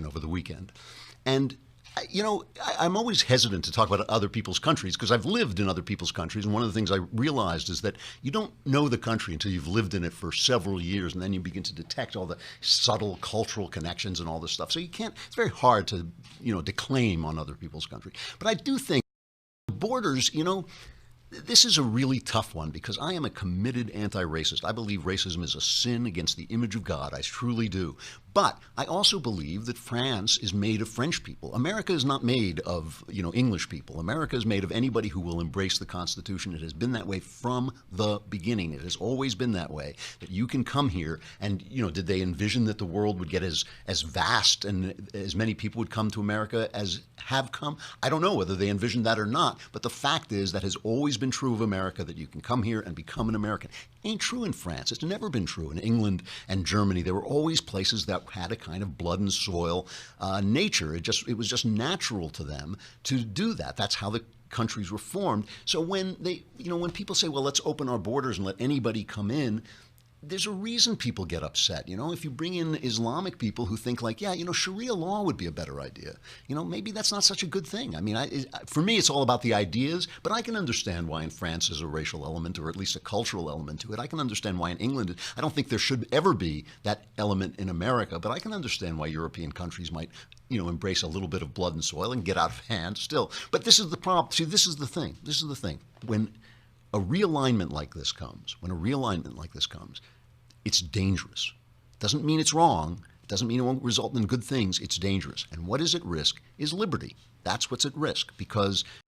over the weekend. And I'm always hesitant to talk about other people's countries because I've lived in other people's countries. And one of the things I realized is that you don't know the country until you've lived in it for several years. And then you begin to detect all the subtle cultural connections and all this stuff. So it's very hard to, declaim on other people's country. But I do think borders, this is a really tough one because I am a committed anti-racist. I believe racism is a sin against the image of God. I truly do. But I also believe that France is made of French people. America is not made of, English people. America is made of anybody who will embrace the Constitution. It has been that way from the beginning. It has always been that way, that you can come here and, did they envision that the world would get as vast and as many people would come to America as have come? I don't know whether they envisioned that or not, but the fact is that has always been true of America, that you can come here and become an American. Ain't true in France. It's never been true in England and Germany. There were always places that had a kind of blood and soil nature. It was just natural to them to do that. That's how the countries were formed. So when when people say, well, let's open our borders and let anybody come in, there's a reason people get upset. If you bring in Islamic people who think like, Sharia law would be a better idea. Maybe that's not such a good thing. I mean, for me, it's all about the ideas, but I can understand why in France there's a racial element or at least a cultural element to it. I can understand why in England, I don't think there should ever be that element in America, but I can understand why European countries might, embrace a little bit of blood and soil and get out of hand still. But this is the problem. See, this is the thing. When a realignment like this comes, it's dangerous. It doesn't mean it's wrong. It doesn't mean it won't result in good things. It's dangerous. And what is at risk is liberty. That's what's at risk because